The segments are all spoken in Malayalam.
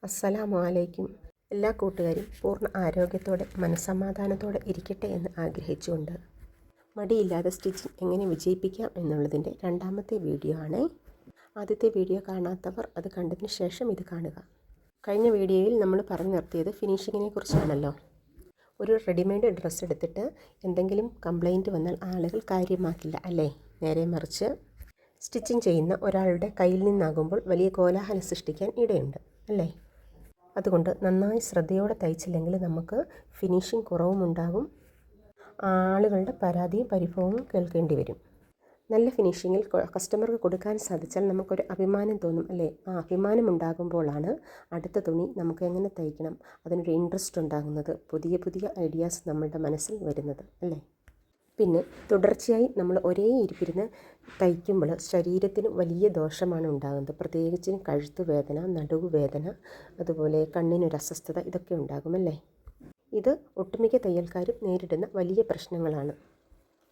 അസ്സലാമു അലൈക്കും. എല്ലാ കൂട്ടുകാരും പൂർണ്ണ ആരോഗ്യത്തോടെ മനസ്സമാധാനത്തോടെ ഇരിക്കട്ടെ എന്ന് ആഗ്രഹിച്ചുകൊണ്ട് മടിയില്ലാതെ സ്റ്റിച്ചിങ് എങ്ങനെ വിജയിപ്പിക്കാം എന്നുള്ളതിൻ്റെ രണ്ടാമത്തെ വീഡിയോ ആണ്. ആദ്യത്തെ വീഡിയോ കാണാത്തവർ അത് കണ്ടതിന് ശേഷം ഇത് കാണുക. കഴിഞ്ഞ വീഡിയോയിൽ നമ്മൾ പറഞ്ഞു നിർത്തിയത് ഫിനിഷിങ്ങിനെ കുറിച്ചാണല്ലോ. ഒരു റെഡിമെയ്ഡ് ഡ്രസ്സ് എടുത്തിട്ട് എന്തെങ്കിലും കംപ്ലൈൻറ്റ് വന്നാൽ ആളുകൾ കാര്യമാക്കില്ല അല്ലേ? നേരെ മറിച്ച് സ്റ്റിച്ചിങ് ചെയ്യുന്ന ഒരാളുടെ കയ്യിൽ നിന്നാകുമ്പോൾ വലിയ കോലാഹലം സൃഷ്ടിക്കാൻ ഇടയുണ്ട് അല്ലേ? അതുകൊണ്ട് നന്നായി ശ്രദ്ധയോടെ തയ്ച്ചില്ലെങ്കിൽ നമുക്ക് ഫിനിഷിങ് കുറവുമുണ്ടാകും, ആളുകളുടെ പരാതിയും പരിഭവവും കേൾക്കേണ്ടി വരും. നല്ല ഫിനിഷിങ്ങിൽ കസ്റ്റമർക്ക് കൊടുക്കാൻ സാധിച്ചാൽ നമുക്കൊരു അഭിമാനം തോന്നും അല്ലേ? ആ അഭിമാനം ഉണ്ടാകുമ്പോഴാണ് അടുത്ത തുണി നമുക്ക് എങ്ങനെ തയ്ക്കണം അതിനൊരു ഇൻട്രസ്റ്റ് ഉണ്ടാകുന്നത്, പുതിയ പുതിയ ഐഡിയാസ് നമ്മളുടെ മനസ്സിൽ വരുന്നത് അല്ലേ? പിന്നെ തുടർച്ചയായി നമ്മൾ ഒരേ ഇരിപ്പിരുന്ന് തയ്ക്കുമ്പോൾ ശരീരത്തിന് വലിയ ദോഷമാണ് ഉണ്ടാകുന്നത്. പ്രത്യേകിച്ചും കഴുത്ത് വേദന, നടുവ് വേദന, അതുപോലെ കണ്ണിനൊരു അസ്വസ്ഥത, ഇതൊക്കെ ഉണ്ടാകുമല്ലേ? ഇത് ഒട്ടുമിക്ക തയ്യൽക്കാരും നേരിടുന്ന വലിയ പ്രശ്നങ്ങളാണ്.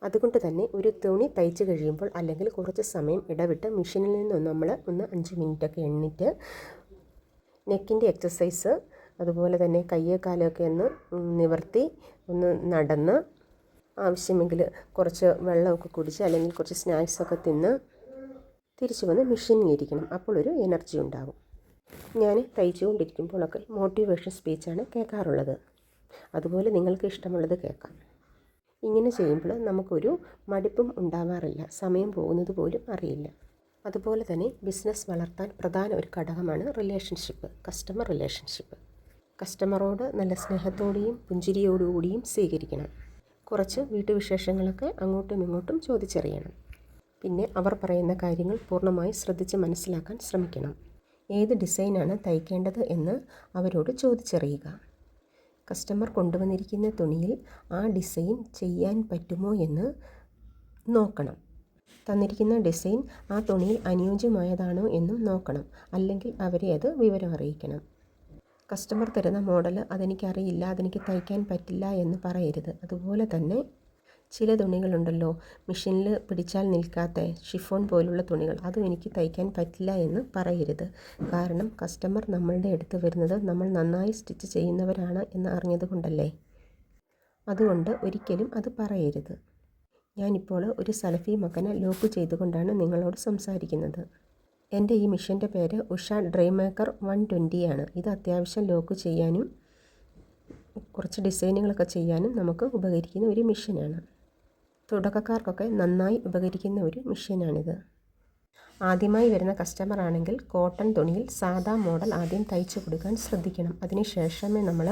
അതുകൊണ്ട് തന്നെ ഒരു തുണി തയ്ച്ച് കഴിയുമ്പോൾ അല്ലെങ്കിൽ കുറച്ച് സമയം ഇടവിട്ട് മെഷീനിൽ നിന്ന് നമ്മൾ 5 മിനിറ്റൊക്കെ എണ്ണിട്ട് നെക്കിൻ്റെ എക്സസൈസ്, അതുപോലെ തന്നെ കയ്യേ കാലൊക്കെ ഒന്ന് നിവർത്തി ഒന്ന് നടന്ന് ആവശ്യമെങ്കിൽ കുറച്ച് വെള്ളമൊക്കെ കുടിച്ച് അല്ലെങ്കിൽ കുറച്ച് സ്നാക്സൊക്കെ തിന്ന് തിരിച്ചു വന്ന് മെഷീനിൽ ഇരിക്കണം. അപ്പോൾ ഒരു എനർജി ഉണ്ടാകും. ഞാൻ തയ്ച്ചുകൊണ്ടിരിക്കുമ്പോഴൊക്കെ മോട്ടിവേഷൻ സ്പീച്ചാണ് കേൾക്കാറുള്ളത്. അതുപോലെ നിങ്ങൾക്ക് ഇഷ്ടമുള്ളത് കേൾക്കാം. ഇങ്ങനെ ചെയ്യുമ്പോൾ നമുക്കൊരു മടുപ്പും ഉണ്ടാവാറില്ല, സമയം പോകുന്നത് പോലും അറിയില്ല. അതുപോലെ തന്നെ ബിസിനസ് വളർത്താൻ പ്രധാന ഒരു ഘടകമാണ് റിലേഷൻഷിപ്പ്, കസ്റ്റമർ റിലേഷൻഷിപ്പ്. കസ്റ്റമറോട് നല്ല സ്നേഹത്തോടെയും പുഞ്ചിരിയോടുകൂടിയും സ്വീകരിക്കണം. കുറച്ച് വീട്ടുവിശേഷങ്ങളൊക്കെ അങ്ങോട്ടും ഇങ്ങോട്ടും ചോദിച്ചറിയണം. പിന്നെ അവർ പറയുന്ന കാര്യങ്ങൾ പൂർണ്ണമായി ശ്രദ്ധിച്ച് മനസ്സിലാക്കാൻ ശ്രമിക്കണം. ഏത് ഡിസൈനാണ് തയ്ക്കേണ്ടത് എന്ന് അവരോട് ചോദിച്ചറിയുക. കസ്റ്റമർ കൊണ്ടുവന്നിരിക്കുന്ന തുണിയിൽ ആ ഡിസൈൻ ചെയ്യാൻ പറ്റുമോ എന്ന് നോക്കണം. തന്നിരിക്കുന്ന ഡിസൈൻ ആ തുണിയിൽ അനുയോജ്യമായതാണോ എന്നും നോക്കണം. അല്ലെങ്കിൽ അവരെ അത് വിവരം അറിയിക്കണം. കസ്റ്റമർ തരുന്ന മോഡൽ അതെനിക്കറിയില്ല, അതെനിക്ക് തയ്ക്കാൻ പറ്റില്ല എന്ന് പറയരുത്. അതുപോലെ തന്നെ ചില തുണികളുണ്ടല്ലോ, മെഷീനിൽ പിടിച്ചാൽ നിൽക്കാത്ത ഷിഫോൺ പോലുള്ള തുണികൾ, അതും എനിക്ക് തയ്ക്കാൻ പറ്റില്ല എന്ന് പറയരുത്. കാരണം കസ്റ്റമർ നമ്മളുടെ അടുത്ത് വരുന്നത് നമ്മൾ നന്നായി സ്റ്റിച്ച് ചെയ്യുന്നവരാണ് എന്ന് അറിഞ്ഞത് കൊണ്ടല്ലേ. അതുകൊണ്ട് ഒരിക്കലും അത് പറയരുത്. ഞാനിപ്പോൾ ഒരു സലഫി മക്കന ലോക്ക് ചെയ്തുകൊണ്ടാണ് നിങ്ങളോട് സംസാരിക്കുന്നത്. എൻ്റെ ഈ മെഷീൻ്റെ പേര് ഉഷ ഡ്രൈ മേക്കർ 120 ആണ്. ഇത് അത്യാവശ്യം ലോക്ക് ചെയ്യാനും കുറച്ച് ഡിസൈനുകളൊക്കെ ചെയ്യാനും നമുക്ക് ഉപകരിക്കുന്ന ഒരു മെഷീനാണ്. തുടക്കക്കാർക്കൊക്കെ നന്നായി ഉപകരിക്കുന്ന ഒരു മെഷീനാണിത്. ആദ്യമായി വരുന്ന കസ്റ്റമർ ആണെങ്കിൽ കോട്ടൺ തുണിയിൽ സാദാ മോഡൽ ആദ്യം തയ്ച്ചു കൊടുക്കാൻ ശ്രദ്ധിക്കണം. അതിനുശേഷമേ നമ്മൾ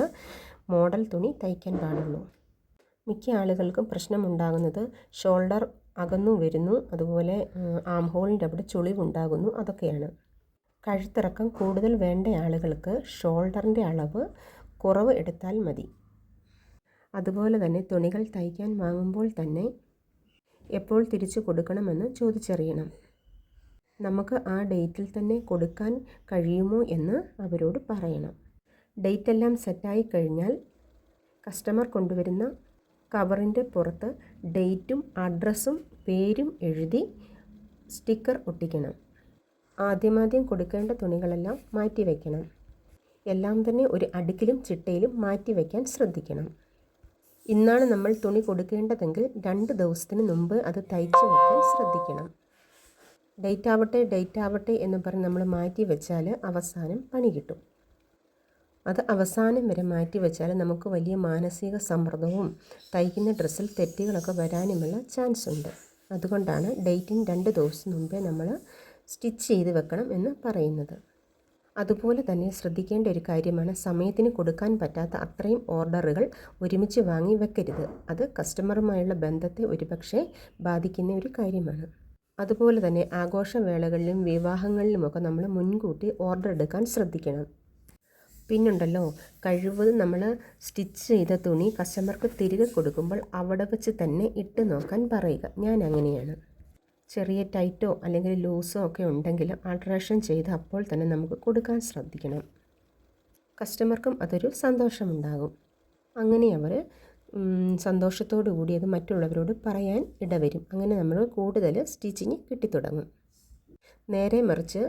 മോഡൽ തുണി തയ്ക്കാൻ പാടുള്ളൂ. മിക്ക ആളുകൾക്കും പ്രശ്നമുണ്ടാകുന്നത് ഷോൾഡർ അകന്നു വരുന്നു, അതുപോലെ ആം ഹോളിൻ്റെ അവിടെ ചുളിവുണ്ടാകുന്നു, അതൊക്കെയാണ്. കഴുത്തിറക്കം കൂടുതൽ വേണ്ട ആളുകൾക്ക് ഷോൾഡറിൻ്റെ അളവ് കുറവ് എടുത്താൽ മതി. അതുപോലെ തന്നെ തുണികൾ തയ്ക്കാൻ വാങ്ങുമ്പോൾ തന്നെ എപ്പോൾ തിരിച്ചു കൊടുക്കണമെന്ന് ചോദിച്ചറിയണം. നമുക്ക് ആ ഡേറ്റിൽ തന്നെ കൊടുക്കാൻ കഴിയുമോ എന്ന് അവരോട് പറയണം. ഡേറ്റെല്ലാം സെറ്റായി കഴിഞ്ഞാൽ കസ്റ്റമർ കൊണ്ടുവരുന്ന കവറിൻ്റെ പുറത്ത് ഡേറ്റും അഡ്രസ്സും പേരും എഴുതി സ്റ്റിക്കർ ഒട്ടിക്കണം. ആദ്യം കൊടുക്കേണ്ട തുണികളെല്ലാം മാറ്റി വയ്ക്കണം. എല്ലാം തന്നെ ഒരു അടുക്കിലും ചിട്ടയിലും മാറ്റി വയ്ക്കാൻ ശ്രദ്ധിക്കണം. ഇന്നാണ് നമ്മൾ തുണി കൊടുക്കേണ്ടതെങ്കിൽ 2 ദിവസത്തിന് മുമ്പ് അത് തയ്ച്ചു വയ്ക്കാൻ ശ്രദ്ധിക്കണം. ഡേറ്റ് ആവട്ടെ എന്ന് പറഞ്ഞ് നമ്മൾ മാറ്റി വെച്ചാൽ അവസാനം പണി കിട്ടും. അത് അവസാനം വരെ മാറ്റി വെച്ചാൽ നമുക്ക് വലിയ മാനസിക സമ്മർദ്ദവും തയ്ക്കുന്ന ഡ്രസ്സിൽ തെറ്റുകളൊക്കെ വരാനുമുള്ള ചാൻസ് ഉണ്ട്. അതുകൊണ്ടാണ് ഡേറ്റിന് 2 ദിവസം മുമ്പേ നമ്മൾ സ്റ്റിച്ച് ചെയ്ത് വെക്കണം എന്ന് പറയുന്നത്. അതുപോലെ തന്നെ ശ്രദ്ധിക്കേണ്ട ഒരു കാര്യമാണ്, സമയത്തിന് കൊടുക്കാൻ പറ്റാത്ത അത്രയും ഓർഡറുകൾ ഒരുമിച്ച് വാങ്ങി വെക്കരുത്. അത് കസ്റ്റമറുമായുള്ള ബന്ധത്തെ ഒരുപക്ഷെ ബാധിക്കുന്ന ഒരു കാര്യമാണ്. അതുപോലെ തന്നെ ആഘോഷവേളകളിലും വിവാഹങ്ങളിലുമൊക്കെ നമ്മൾ മുൻകൂട്ടി ഓർഡർ എടുക്കാൻ ശ്രദ്ധിക്കണം. പിന്നുണ്ടല്ലോ, കഴിവതും നമ്മൾ സ്റ്റിച്ച് ചെയ്ത തുണി കസ്റ്റമർക്ക് തിരികെ കൊടുക്കുമ്പോൾ അവിടെ വെച്ച് തന്നെ ഇട്ട് നോക്കാൻ പറയുക. ഞാൻ അങ്ങനെയാണ്. ചെറിയ ടൈറ്റോ അല്ലെങ്കിൽ ലൂസോ ഒക്കെ ഉണ്ടെങ്കിൽ ആൾട്രേഷൻ ചെയ്ത് അപ്പോൾ തന്നെ നമുക്ക് കൊടുക്കാൻ ശ്രദ്ധിക്കണം. കസ്റ്റമർക്കും അതൊരു സന്തോഷമുണ്ടാകും. അങ്ങനെ അവർ സന്തോഷത്തോടു കൂടി അത് മറ്റുള്ളവരോട് പറയാൻ ഇടവരും. അങ്ങനെ നമ്മൾ കൂടുതൽ സ്റ്റിച്ചിങ് കിട്ടിത്തുടങ്ങും. നേരെ മറിച്ച്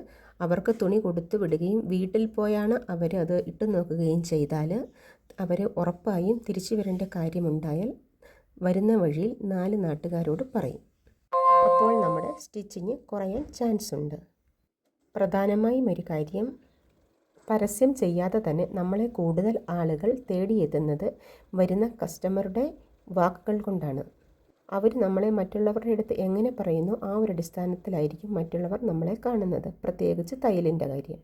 അവർക്ക് തുണി കൊടുത്തു വിടുകയും വീട്ടിൽ പോയാണ് അവർ അത് ഇട്ട് നോക്കുകയും ചെയ്താൽ അവർ ഉറപ്പായും തിരിച്ചു വരേണ്ട കാര്യമുണ്ടായാൽ വരുന്ന വഴിയിൽ 4 നാട്ടുകാരോട് പറയും. അപ്പോൾ നമ്മുടെ സ്റ്റിച്ചിങ് കുറയാൻ ചാൻസ് ഉണ്ട്. പ്രധാനമായും ഒരു കാര്യം, പരസ്യം ചെയ്യാതെ തന്നെ നമ്മളെ കൂടുതൽ ആളുകൾ തേടിയെത്തുന്നത് വരുന്ന കസ്റ്റമറുടെ വാക്കുകൾ കൊണ്ടാണ്. അവർ നമ്മളെ മറ്റുള്ളവരുടെ അടുത്ത് എങ്ങനെ പറയുന്നു ആ ഒരു അടിസ്ഥാനത്തിലായിരിക്കും മറ്റുള്ളവർ നമ്മളെ കാണുന്നത്, പ്രത്യേകിച്ച് തയ്യലിൻ്റെ കാര്യം.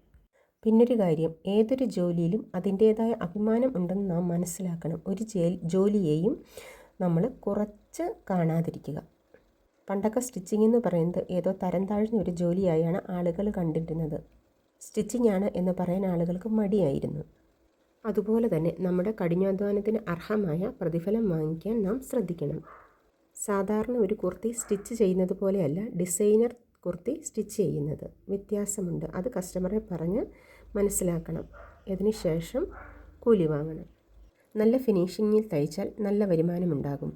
പിന്നൊരു കാര്യം, ഏതൊരു ജോലിയിലും അതിൻ്റേതായ അഭിമാനം ഉണ്ടെന്ന് നാം മനസ്സിലാക്കണം. ഒരു ജോലിയെയും നമ്മൾ കുറച്ച് കാണാതിരിക്കുക. പണ്ടൊക്കെ സ്റ്റിച്ചിങ് എന്ന് പറയുന്നത് ഏതോ തരം താഴ്ന്ന ഒരു ജോലിയായാണ് ആളുകൾ കണ്ടിരുന്നത്. സ്റ്റിച്ചിങ് ആണ് എന്ന് പറയാൻ ആളുകൾക്ക് മടിയായിരുന്നു. അതുപോലെ തന്നെ നമ്മുടെ കഠിനാധ്വാനത്തിന് അർഹമായ പ്രതിഫലം വാങ്ങിക്കാൻ നാം ശ്രദ്ധിക്കണം. സാധാരണ ഒരു കുർത്തി സ്റ്റിച്ച് ചെയ്യുന്നത് പോലെയല്ല ഡിസൈനർ കുർത്തി സ്റ്റിച്ച് ചെയ്യുന്നത്. വ്യത്യാസമുണ്ട്. അത് കസ്റ്റമറെ പറഞ്ഞ് മനസ്സിലാക്കണം. അതിനുശേഷം കൂലി വാങ്ങണം. നല്ല ഫിനിഷിങ്ങിൽ തയ്ച്ചാൽ നല്ല വരുമാനമുണ്ടാകും.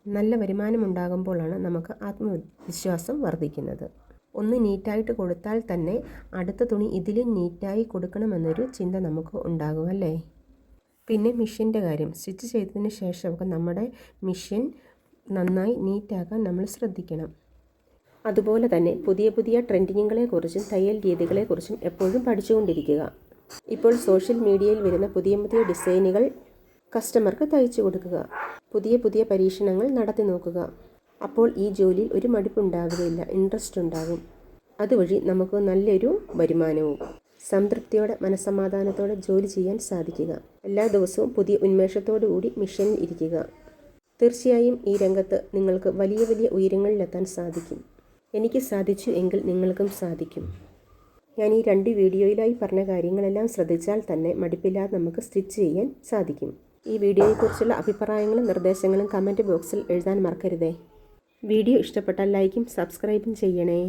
നല്ല വരുമാനമുണ്ടാകുമ്പോഴാണ് നമുക്ക് ആത്മവിശ്വാസം വർദ്ധിക്കുന്നത്. ഒന്ന് നീറ്റായിട്ട് കൊടുത്താൽ തന്നെ അടുത്ത തുണി ഇതിലും നീറ്റായി കൊടുക്കണമെന്നൊരു ചിന്ത നമുക്ക് ഉണ്ടാകും അല്ലേ. പിന്നെ മെഷീൻ്റെ കാര്യം, സ്റ്റിച്ച് ചെയ്തതിന് ശേഷമൊക്കെ നമ്മുടെ മെഷീൻ നന്നായി നീറ്റാക്കാൻ നമ്മൾ ശ്രദ്ധിക്കണം. അതുപോലെ തന്നെ പുതിയ പുതിയ ട്രെൻഡിങ്ങുകളെക്കുറിച്ചും തയ്യൽ രീതികളെക്കുറിച്ചും എപ്പോഴും പഠിച്ചുകൊണ്ടിരിക്കുക. ഇപ്പോൾ സോഷ്യൽ മീഡിയയിൽ വരുന്ന പുതിയ പുതിയ ഡിസൈനുകൾ കസ്റ്റമർക്ക് തയ്ച്ചു കൊടുക്കുക. പുതിയ പുതിയ പരീക്ഷണങ്ങൾ നടത്തി നോക്കുക. അപ്പോൾ ഈ ജോലിയിൽ ഒരു മടുപ്പുണ്ടാവുകയില്ല, ഇൻട്രസ്റ്റ് ഉണ്ടാകും. അതുവഴി നമുക്ക് നല്ലൊരു വരുമാനവും സംതൃപ്തിയോടെ മനസ്സമാധാനത്തോടെ ജോലി ചെയ്യാൻ സാധിക്കുക. എല്ലാ ദിവസവും പുതിയ ഉന്മേഷത്തോടു കൂടി മിഷനിൽ ഇരിക്കുക. തീർച്ചയായും ഈ രംഗത്ത് നിങ്ങൾക്ക് വലിയ വലിയ ഉയരങ്ങളിലെത്താൻ സാധിക്കും. എനിക്ക് സാധിച്ചു എങ്കിൽ നിങ്ങൾക്കും സാധിക്കും. ഞാൻ ഈ 2 വീഡിയോയിലായി പറഞ്ഞ കാര്യങ്ങളെല്ലാം ശ്രദ്ധിച്ചാൽ തന്നെ മടുപ്പില്ലാതെ നമുക്ക് സ്റ്റിച്ച് ചെയ്യാൻ സാധിക്കും. ഈ വീഡിയോയെക്കുറിച്ചുള്ള അഭിപ്രായങ്ങളും നിർദ്ദേശങ്ങളും കമൻറ്റ് ബോക്സിൽ എഴുതാൻ മറക്കരുതേ. വീഡിയോ ഇഷ്ടപ്പെട്ടാൽ ലൈക്കും സബ്സ്ക്രൈബും ചെയ്യണേ.